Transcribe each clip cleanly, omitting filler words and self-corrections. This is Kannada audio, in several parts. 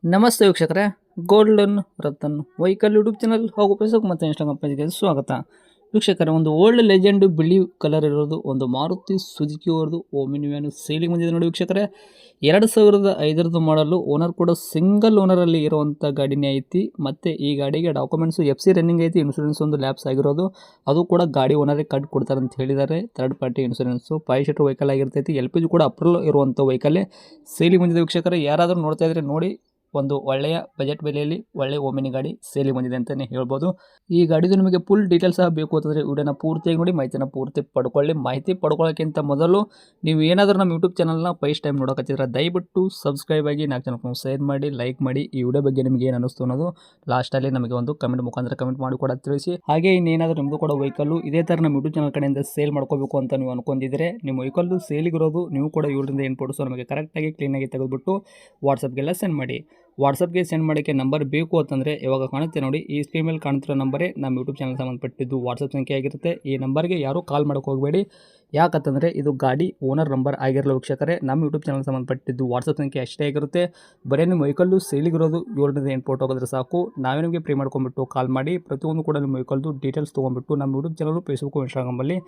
ನಮಸ್ತೆ ವೀಕ್ಷಕರೇ, golden Ratan vehicle YouTube channel ಹಾಗೂ ಫೇಸ್ಬುಕ್ ಮತ್ತು ಇನ್ಸ್ಟಾಗ್ರಾಮ್ ಪೇಜ್ಗೆ ಸ್ವಾಗತ. ವೀಕ್ಷಕರೇ, ಒಂದು ಓಲ್ಡ್ ಲೆಜೆಂಡ್ ಬಿಳಿ ಕಲರ್ ಇರೋದು ಒಂದು ಮಾರುತಿ ಸುಜುಕಿ ಅವ್ರದ್ದು ಓಮಿನಿ ವ್ಯಾನು ಸೇಲಿಂಗ್ ಬಂದಿದೆ ನೋಡಿ ವೀಕ್ಷಕರೇ. 2005 ಮಾಡಲು, ಓನರ್ ಕೂಡ ಸಿಂಗಲ್ ಓನರಲ್ಲಿ ಇರುವಂಥ ಗಾಡಿನೇ ಐತಿ. ಮತ್ತು ಈ ಗಾಡಿಗೆ ಡಾಕ್ಯುಮೆಂಟ್ಸು FC ರನ್ನಿಂಗ್ ಐತಿ. ಇನ್ಶೂರೆನ್ಸ್ ಒಂದು ಲ್ಯಾಪ್ಸ್ ಆಗಿರೋದು, ಅದು ಕೂಡ ಗಾಡಿ ಓನರೇ ಕಟ್ ಕೊಡ್ತಾರೆ ಅಂತ ಹೇಳಿದ್ದಾರೆ. Third party insurance 5 seater vehicle ಆಗಿರ್ತೈತಿ. LPG ಕೂಡ ಅಪ್ರೂವಲ್ ಇರುವಂಥ ವೆಹಿಕಲ್ಲೇ ಸೇಲಿಂಗ್ ಬಂದಿದೆ ವೀಕ್ಷಕರೇ. ಯಾರಾದರೂ ನೋಡ್ತಾ ಇದ್ರೆ ನೋಡಿ, ಒಂದು ಒಳ್ಳೆಯ ಬಜೆಟ್ ಬೆಲೆಯಲ್ಲಿ ಒಳ್ಳೆಯ ಓಮಿನಿ ಗಾಡಿ ಸೇಲಿಗೆ ಬಂದಿದೆ ಅಂತಲೇ ಹೇಳ್ಬೋದು. ಈ ಗಾಡಿದು ನಿಮಗೆ ಫುಲ್ ಡೀಟೇಲ್ಸ್ ಸಹ ಬೇಕು ಅಂತಂದರೆ ವಿಡಿಯೋನ ಪೂರ್ತಿಯಾಗಿ ನೋಡಿ, ಮಾಹಿತಿನ ಪೂರ್ತಿ ಪಡ್ಕೊಳ್ಳಿ. ಮಾಹಿತಿ ಪಡ್ಕೊಳ್ಳೋಕ್ಕಿಂತ ಮೊದಲು ನೀವು ಏನಾದರೂ ನಮ್ಮ ಯೂಟ್ಯೂಬ್ ಚಾನಲ್ನ ಫಸ್ಟ್ ಟೈಮ್ ನೋಡೋಕತ್ತಿದ್ರೆ ದಯವಿಟ್ಟು ಸಬ್ಸ್ಕ್ರೈಬ್ ಆಗಿ, ನಾಲ್ಕು ಜನಕ್ಕೆ ಶೇರ್ ಮಾಡಿ, ಲೈಕ್ ಮಾಡಿ. ಈ ವಿಡಿಯೋ ಬಗ್ಗೆ ನಿಮಗೆ ಏನು ಅನ್ನಿಸ್ತು ಅನ್ನೋದು ಲಾಸ್ಟಲ್ಲಿ ನಮಗೆ ಒಂದು ಕಮೆಂಟ್ ಮುಖಾಂತರ ಕಮೆಂಟ್ ಮಾಡಿ ಕೂಡ ತಿಳಿಸಿ. ಹಾಗೆ ಇನ್ನೇನಾದರೂ ನಿಮ್ಮದು ಕೂಡ ವೆಹಿಕಲ್ಲು ಇದೇ ಥರ ನಮ್ಮ ಯೂಟ್ಯೂಬ್ ಚಾನಲ್ ಕಡೆಯಿಂದ ಸೇಲ್ ಮಾಡ್ಕೋಬೇಕು ಅಂತ ನೀವು ಅನ್ಕೊಂಡಿದ್ರೆ, ನಿಮ್ಮ ವೆಹಿಕಲ್ಲು ಸೇಲಿಗಿರೋದು ನೀವು ಕೂಡ ಇವರಿಂದ ಏನು ಫೋಟೋಸು ನಮಗೆ ಕರೆಕ್ಟಾಗಿ ಕ್ಲೀನಾಗಿ ತೆಗೆದುಬಿಟ್ಟು ವಾಟ್ಸಪ್ಗೆಲ್ಲ ಸೆಂಡ್ ಮಾಡಿ. ವಾಟ್ಸಪ್ಗೆ ಸೆಂಡ್ ಮಾಡೋಕ್ಕೆ ನಂಬರ್ ಬೇಕು ಅಂತಂದರೆ ಇವಾಗ ಕಾಣುತ್ತೆ ನೋಡಿ, ಈ ಸ್ಕ್ರೀನ್ ಮೇಲೆ ಕಾಣ್ತಿರೋ ನಂಬರೇ ನಮ್ಮ ಯೂಟ್ಯೂಬ್ ಚಾನಲ್ ಸಂಬಂಧಪಟ್ಟಿದ್ದು ವಾಟ್ಸಪ್ ಸಂಖ್ಯೆ ಆಗಿರುತ್ತೆ. ಈ ನಂಬರ್ಗೆ ಯಾರೂ ಕಾಲ್ ಮಾಡೋಕೆ ಹೋಗಬೇಡಿ, ಯಾಕಂತಂದರೆ ಇದು ಗಾಡಿ ಓನರ್ ನಂಬರ್ ಆಗಿರಲ್ಲ ವೀಕ್ಷಕರೇ. ನಮ್ಮ ಯೂಟ್ಯೂಬ್ ಚಾನಲ್ ಸಂಬಂಧಪಟ್ಟಿದ್ದು ವಾಟ್ಸಪ್ ಸಂಖ್ಯೆ ಅಷ್ಟೇ ಆಗಿರುತ್ತೆ. ಬರೀ ನಿಮ್ಮ ವೆಹಿಕಲ್ಲು ಸೇಲಿಗಿರೋದು 7 ಫೋಟೋ ಹೋಗೋದ್ರೆ ಸಾಕು, ನಾವೇ ನಿಮಗೆ ಪ್ರೀ ಮಾಡ್ಕೊಂಡ್ಬಿಟ್ಟು ಕಾಲ್ ಮಾಡಿ ಪ್ರತಿಯೊಂದು ಕೂಡ ನಿಮ್ಮ ವೆಹಿಕಲ್ದು ಡೀಟೇಲ್ಸ್ ತೊಗೊಂಡ್ಬಿಟ್ಟು ನಮ್ಮ ಯೂಟ್ಯೂಬ್ ಚಾನಲ್, ಫೇಸ್ಬುಕ್ಕು, ಇನ್ಸ್ಟಾಗ್ರಾಮಲ್ಲಿ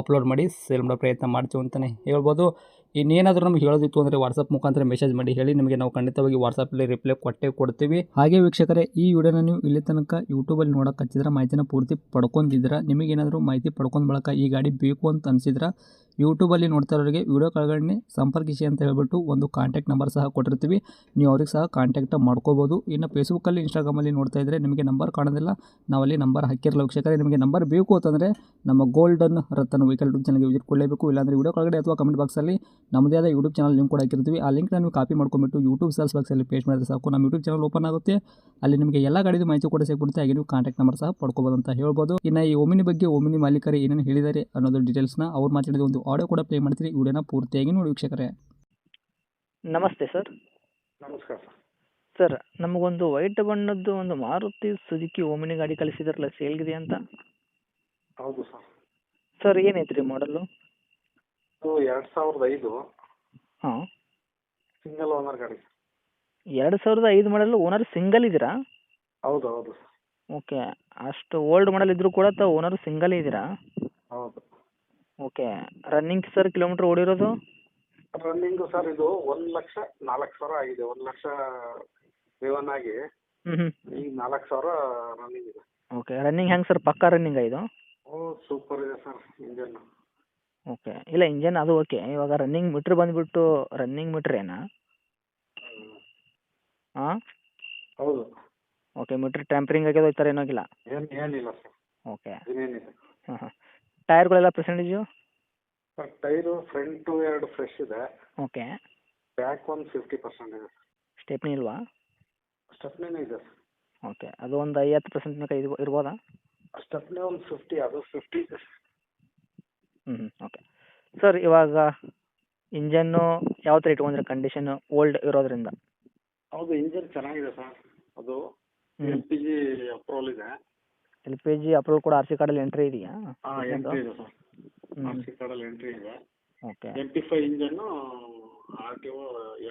ಅಪ್ಲೋಡ್ ಮಾಡಿ ಸೇಲ್ ಮಾಡೋ ಪ್ರಯತ್ನ ಮಾಡ್ತೀವಿ ಅಂತಲೇ ಹೇಳ್ಬೋದು. ಇನ್ನೇನಾದರೂ ನಮ್ಗೆ ಹೇಳೋದಿತ್ತು ಅಂದರೆ ವಾಟ್ಸಪ್ ಮುಖಾಂತರ ಮೆಸೇಜ್ ಮಾಡಿ ಹೇಳಿ, ನಿಮಗೆ ನಾವು ಖಂಡಿತವಾಗಿ ವಾಟ್ಸಪ್ಪಲ್ಲಿ ರಿಪ್ಲೈ ಕೊಟ್ಟೇ ಕೊಡ್ತೀವಿ. ಹಾಗೆ ವೀಕ್ಷಕರೇ, ಈ ವಿಡಿಯೋನ ನೀವು ಇಲ್ಲಿ ತನಕ ಯೂಟ್ಯೂಬಲ್ಲಿ ನೋಡೋಕೆ ಹಚ್ಚಿದ್ರೆ ಮಾಹಿತಿನ ಪೂರ್ತಿ ಪಡ್ಕೊಂಡಿದ್ರೆ, ನಿಮಗೇನಾದರೂ ಮಾಹಿತಿ ಪಡ್ಕೊಂಡು ಬಳಕ ಈ ಗಾಡಿ ಬೇಕು ಅಂತ ಅನಿಸಿದ್ರೆ ಯೂಟ್ಯೂಬಲ್ಲಿ ನೋಡ್ತಾ ಇರೋರಿಗೆ ವಿಡಿಯೋ ಕೆಳಗಡೆ ಸಂಪರ್ಕಿಸಿ ಅಂತ ಹೇಳ್ಬಿಟ್ಟು ಒಂದು ಕಾಂಟ್ಯಾಕ್ಟ್ ನಂಬರ್ ಸಹ ಕೊಟ್ಟಿರ್ತೀವಿ. ನೀವು ಅವ್ರಿಗೆ ಸಹ ಕಾಂಟ್ಯಾಕ್ಟ್ ಮಾಡ್ಕೋಬೋದು. ಇನ್ನು ಫೇಸ್ಬುಕ್ಕಲ್ಲಿ, ಇನ್ಸ್ಟಾಗ್ರಾಮಲ್ಲಿ ನೋಡ್ತಾ ಇದ್ದರೆ ನಿಮಗೆ ನಂಬರ್ ಕಾಣೋದಿಲ್ಲ, ನಾವಲ್ಲಿ ನಂಬರ್ ಹಾಕಿರಲ್ಲ ವೀಕ್ಷಕರೇ. ನಿಮಗೆ ನಂಬರ್ ಬೇಕು ಅಂತಂದರೆ ನಮ್ಮ ಗೋಲ್ಡನ್ ರತನ್ ವೆಹಿಕಲ್ ಯೂಟ್ಯೂಬ್ ಚಾನಲ್ಗೆ ವಿಸಿಟ್ ಕೊಡಲೇಬೇಕು. ಇಲ್ಲಾಂದರೆ ವಿಡಿಯೋ ಕೆಳಗಡೆ ಅಥವಾ ಕಮೆಂಟ್ ಬಾಕ್ಸಲ್ಲಿ ನಮ್ಮದೇ ಆದ ಯೂಟ್ಯೂಬ್ ಚಾನಲ್ ಲಿಂಕ್ ಕೂಡ ಹಾಕಿರ್ತೀವಿ. ಆ ಲಿಂಕ್ನ ನೀವು ಕಾಪಿ ಮಾಡ್ಕೊಂಬಿಟ್ಟು ಯೂಟ್ಯೂಬ್ ಸರ್ಚ್ ಬಾಕ್ಸಲ್ಲಿ ಪೇಸ್ಟ್ ಮಾಡಿದ್ರೆ ಸಾಕು, ನಮ್ಮ ಯೂಟ್ಯೂಬ್ ಚಾನಲ್ ಓಪನ್ ಆಗುತ್ತೆ. ಅಲ್ಲಿ ನಿಮಗೆ ಎಲ್ಲ ಗಾಡಿದು ಮಾಹಿತಿ ಕೂಡ ಸಿಗ್ಬಿಡುತ್ತೆ. ಹಾಗೆ ನೀವು ಕಾಂಟ್ಯಾಕ್ಟ್ ನಂಬರ್ ಸಹ ಪಡ್ಕೋಬೋದು ಅಂತ ಹೇಳ್ಬೋದು. ಇನ್ನು ಈ ಓಮಿನಿ ಬಗ್ಗೆ ಓಮಿನಿ ಮಾಲೀಕರು ಏನೇನು ಹೇಳಿದ್ದಾರೆ ಅನ್ನೋದು ಡೀಟೇಲ್ಸ್ನ ಅವ್ರು ಮಾತಾಡಿದ ಒಂದು ಆಡಿಯೋ ಕೂಡ ಪ್ಲೇ ಮಾಡ್ತೀರಿ. ವಿಡಿಯೋನ ಪೂರ್ತಿಯಾಗಿ ನೋಡಿ ವೀಕ್ಷಕರೇ. ನಮಸ್ತೆ ಸರ್. ನಮಸ್ಕಾರ ಸರ್. ಸರ್, ನಮಗೊಂದು ವೈಟ್ ಬಣ್ಣದ್ದು ಒಂದು ಮಾರುತಿ ಸುಜುಕಿ ಓಮಿನಿ ಗಾಡಿ ಕಳಿಸಿದಾರಲ್ಲ, ಸೇಲ್ಗಿದೆ ಅಂತ. ಹೌದು ಸರ್. ಸರ್, ಏನೈತೆ ರೀ ಮಾಡಲು? ಇದು 2005 ಹಾಂ, ಸಿಂಗಲ್ ಓನರ್ ಗಾಡಿ. 2005 ಮಾಡಲು, ಓನರ್ ಸಿಂಗಲ್ ಇದ್ದೀರಾ? ಹೌದು ಹೌದು ಸರ್. ಓಕೆ, ಅಷ್ಟು ಓಲ್ಡ್ ಮಾಡಲ್ ಇದ್ದರೂ ಕೂಡ ತಾವು ಓನರ್ ಸಿಂಗಲ್ ಇದ್ದೀರಾ? ಹೌದು. ಓಕೆ, ರನ್ನಿಂಗ್ ಸರ್ ಕಿಲೋಮೀಟ್ರ್ ಓಡಿರೋದು? ರನ್ನಿಂಗು ಸರ್ ಇದು 1,04,000 ಆಗಿದೆ. 1,00,000 ರಿವನ್ ಆಗಿ ಹ್ಞೂ. ಈಗ 4,000 ರನ್ನಿಂಗ್ ಇದೆ. ಓಕೆ, ರನ್ನಿಂಗ್ ಹೆಂಗೆ ಸರ್, ಪಕ್ಕಾ ರನ್ನಿಂಗ ಇದು? ಸೂಪರ್ ಇದೆ ಸರ್ ಇಂಜನ್. ಓಕೆ, ಇಲ್ಲ ಇಂಜನ್ ಅದು ಓಕೆ. ಇವಾಗ ರನ್ನಿಂಗ್ ಮೀಟ್ರ್ ಬಂದುಬಿಟ್ಟು ರನ್ನಿಂಗ್ ಮೀಟ್ರ್ ಏನಾ? ಹಾಂ, ಹೌದು. ಓಕೆ, ಮೀಟ್ರ್ ಟ್ಯಾಂಪ್ರಿಂಗ್ ಆಗ್ಯದ ಈ ಥರ ಏನಾಗಿಲ್ಲ? ಏನಿಲ್ಲ ಸರ್. ಓಕೆ. ಏನೇನಿದೆ ಹಾಂ ಹಾಂ, ಟೈರ್ಗಳೆಲ್ಲ percentage? Sir, tyre front 2 fresh ಇದೆ. ಓಕೆ. ಬ್ಯಾಕ್ ಒಂದು 50% ಇದೆ. ಸ್ಟೆಪ್ನಿ ಇಲ್ವಾ? ಸ್ಟೆಪ್ನಿನೂ ಇದೆ ಸರ್. ಓಕೆ, ಅದು ಒಂದು 50% ತನಕ ಇರ್ಬೋದಾ? ಸ್ಟೆಪ್ನಿ ಒಂದು 50, ಅದು 50 ಇದೆ. ಹ್ಞೂ. ಓಕೆ ಸರ್, ಇವಾಗ ಇಂಜನ್ನು ಯಾವ ಥರ ಇಟ್ಕೊಂಡ್ರೆ ಕಂಡೀಷನ್ ಓಲ್ಡ್ ಇರೋದ್ರಿಂದ? ಹೌದು, ಇಂಜನ್ ಚೆನ್ನಾಗಿದೆ ಸರ್. ಅದು LPG ಅಪ್ರೂವಲ್ ಇದೆ. LPG ಅಪ್ರೂವಲ್ ಕೂಡ RC ಕಾರ್ಡಲ್ಲಿ ಎಂಟ್ರಿ ಇದೆಯಾ? ಎಂಟ್ರಿ ಇದೆ ಸರ್. RC ಕಾರ್ಡಲ್ಲಿ ಎಂಟ್ರಿ ಇದೆ. Okay. MP5 engine RTO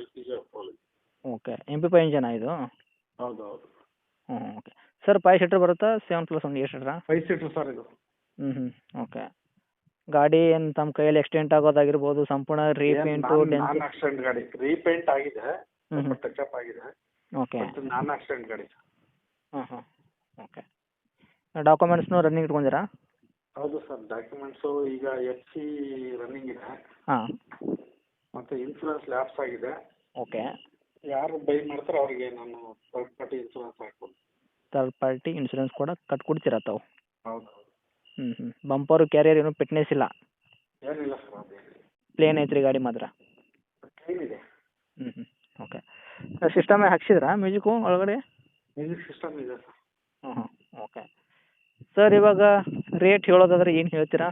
LPG approval ಇದೆ. ಓಕೆ, MP5 ಇಂಜನಾ ಇದು? ಹೌದು ಹೌದು. ಓಕೆ ಸರ್, 5 ಸೀಟರ್ ಬರುತ್ತಾ? 7+1 8 ಸೀಟ್ರಾ? 5 ಸೀಟರ್ ಸರ್ ಇದು. ಓಕೆ. ಗಾಡಿ ಏನು ತಮ್ಮ ಕೈಯಲ್ಲಿ ಎಕ್ಸ್ಟೆಂಟ್ ಆಗೋದಾಗಿರ್ಬೋದು, ಸಂಪೂರ್ಣ ರೀಪೇಂಟು ನಾನ್ ಆಕ್ಸಿಡೆಂಟ್ ಗಾಡಿ. ರೀಪೇಂಟ್ ಆಗಿದೆ, ಟಚ್ಅಪ್ ಆಗಿದೆ. ಓಕೆ. ನಾನ್ ಆಕ್ಸಿಡೆಂಟ್ ಗಾಡಿ. ಓಕೆ. ಡಾಕ್ಯುಮೆಂಟ್ಸ್ನು ರನ್ನಿಂಗ್ ಇಟ್ಕೊಂಡಿರಾ? ಹೌದು ಸರ್, ಡಾಕ್ಯುಮೆಂಟ್ಸು ಈಗ FC ರನ್ನಿಂಗ್ ಇದೆ. ಹಾಂ. ಮತ್ತು ಇನ್ಸೂರೆನ್ಸ್ ಲ್ಯಾಪ್ಸ್ ಆಗಿದೆ. ಓಕೆ. ಯಾರು ಬೈ ಮಾಡ್ತಾರೋ ಅವರಿಗೆ ನಾನು ಥರ್ಡ್ ಪಾರ್ಟಿ ಇನ್ಸೂರೆನ್ಸ್ ಹಾಕ್ಬೋದು. ಥರ್ಡ್ ಪಾರ್ಟಿ ಇನ್ಶೂರೆನ್ಸ್ ಕೂಡ ಕಟ್ಕೊಡ್ತೀರಾ ತಾವು? ಹೌದು. ಬಂಪರು ಕ್ಯಾರಿಯರ್ ಏನು ಫಿಟ್ನೆಸ್ ಇಲ್ಲ? ಏನಿಲ್ಲ ಸರ್, ಅದೇನಿಲ್ಲ. ಪ್ಲೇನ್ ಐತ್ರಿ ಗಾಡಿ ಮಾತ್ರ? ಕ್ಲೀನ್ ಇದೆ. ಓಕೆ. ಸಿಸ್ಟಮೇ ಹಾಕ್ಸಿದ್ರಾ ಮ್ಯೂಸಿಕ್ಕು ಒಳಗಡೆ? ಮ್ಯೂಸಿಕ್ ಸಿಸ್ಟಮ್ ಇದೆ ಸರ್. ಓಕೆ ಸರ್, ಇವಾಗ ರೇಟ್ ಹೇಳೋದಾದ್ರೆ ಏನು ಹೇಳ್ತೀರಾ?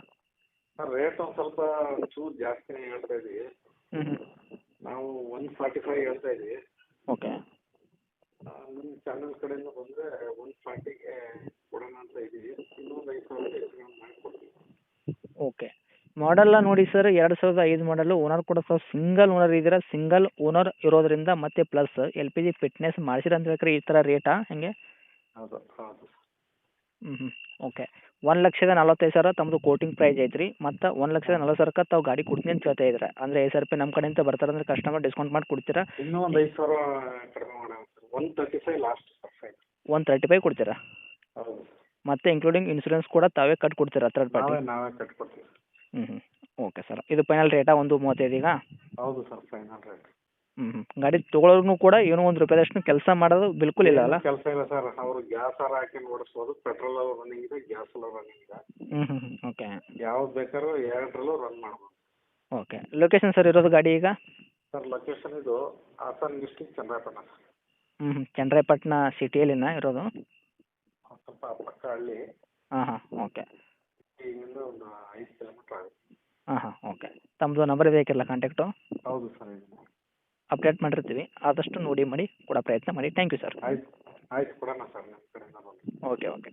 ಸರ್, ರೇಟ್ ಒಂದು ಸ್ವಲ್ಪ ಚೂರು ಜಾಸ್ತಿನೇ ಹೇಳ್ತಾ ಇದ್ದೀವಿ. ನಾವು 145 ಹೇಳ್ತಾ ಇದ್ದೀವಿ. ಓಕೆ. ನಿಮ್ಮ ಚಾನಲ್ ಕಡೆಯಿಂದ ಬಂದರೆ 140ಗೆ ಕೊಡೋಣ ಅಂತ ಇದ್ದೀವಿ. ಇನ್ನೊಂದು 5,000 ಹೆಚ್ಚು ಮಾಡಿಕೊಡ್ತೀವಿ. ಓಕೆ. ಮಾಡೆಲ್ಲ ನೋಡಿ ಸರ್ 2005 ಮಾಡಲು ಓನರ್ ಕೂಡ ಸರ್ ಸಿಂಗಲ್ ಓನರ್ ಇದ್ದೀರಾ, ಸಿಂಗಲ್ ಓನರ್ ಇರೋದ್ರಿಂದ ಮತ್ತೆ plus L P G fitness ಮಾಡಿಸಿರ ಅಂತ ಬೇಕಾದ್ರೆ ಈ ಥರ ರೇಟಾ ಹೇಗೆ? ಹೌದು ಹೌದು. ಹ್ಞೂ ಓಕೆ. 1,45,000 ತಮ್ಮದು ಕೋಟಿಂಗ್ ಪ್ರೈಸ್ ಐತ್ರಿ, ಮತ್ತು 1,40,000 ತಾವು ಗಾಡಿ ಕೊಡ್ತೀನಿ ಅಂತ ಹೇಳ್ತಾ ಇದ್ದಾರೆ. ಅಂದರೆ 5,000 ರೂಪಾಯಿ ನಮ್ಮ ಕಡೆಯಿಂದ ಬರ್ತಾರೆ ಅಂದರೆ ಕಸ್ಟಮರ್ ಡಿಸ್ಕೌಂಟ್ ಮಾಡಿ ಕೊಡ್ತೀರಾ? ಇನ್ನೂ ಒಂದು 5,000 ಕಡಿಮೆ ಮಾಡೋಣ ಸರ್. 135 last sir final. 135 ಕೊಡ್ತೀರಾ? ಹೌದು. ಮತ್ತು ಇನ್ಕ್ಲೂಡಿಂಗ್ ಇನ್ಸೂರೆನ್ಸ್ ಕೂಡ ತಾವೇ ಕಟ್ಟಿ ಕೊಡ್ತೀರಾ ಥರ್ಡ್ ಪಾರ್ಟಿ? ನಾವೇ ಕಟ್ಕೊಡ್ತೀವಿ. Okay sir. ಇದು ಫೈನಲ್ ರೇಟಾ 135 ಈಗ? ಹೌದು ಸರ್ ಫೈನಲ್ ರೇಟ್. ಗಾಡಿ ತೊಗೊಳೋರ್ಗೂ ಕೂಡ ಏನೋ ಒಂದು ರೂಪಾಯಿದಷ್ಟು ಕೆಲಸ ಮಾಡೋದು ಬಿಲ್ಕುಲ್ ಇಲ್ಲ ಅಲ್ಲ? ಕೆಲಸ ಇಲ್ಲ ಸರ್. ಅವರು ಗ್ಯಾಸ್ ಹಾಕಿ ಓಡಿಸ್ಬೋದು. ಪೆಟ್ರೋಲ್ ರನ್ನಿಂಗ್ ಇದೆ, ಗ್ಯಾಸ್ ರನ್ನಿಂಗ್ ಇದೆ. ಓಕೆ. ಯಾವ್ದು ಬೇಕಾದ್ರೂ ಎರಡರಲ್ಲೂ ರನ್ ಮಾಡ್ಬೋದು. ಓಕೆ. ಲೊಕೇಶನ್ ಸರ್ ಇರೋದು ಗಾಡಿ ಈಗ? ಸರ್ ಲೊಕೇಶನ್ ಇದು ಹಾಸನ ಡಿಸ್ಟಿಕ್ ಚನ್ನರಾಯಪಟ್ಟಣ ಸರ್. ಚನ್ನರಾಯಪಟ್ಟಣ ಸಿಟಿಯಲ್ಲಿನ ಇರೋದು? ಸ್ವಲ್ಪ ಪಕ್ಕ ಹಳ್ಳಿ. ಓಕೆ. ಇಲ್ಲಿಂದ ಒಂದು 5 ಕಿಲೋಮೀಟ್ರ್ ಆಗುತ್ತೆ. ಓಕೆ. ತಮ್ಮದು ನಂಬರ್ ಬೇಕಿರಲ್ಲ ಕಾಂಟ್ಯಾಕ್ಟು? ಹೌದು ಸರ್. ಇದು ಅಪ್ಡೇಟ್ ಮಾಡಿರ್ತೀವಿ, ಆದಷ್ಟು ನೋಡಿ ಮಾಡಿ ಕೊಡೋ ಪ್ರಯತ್ನ ಮಾಡಿ. Thank you sir. ಆಯ್ತು ಕೊಡೋಣ ಸರ್ ನಿಮ್ಮ ಕಡೆಯಿಂದ ಬಂದು. ಓಕೆ.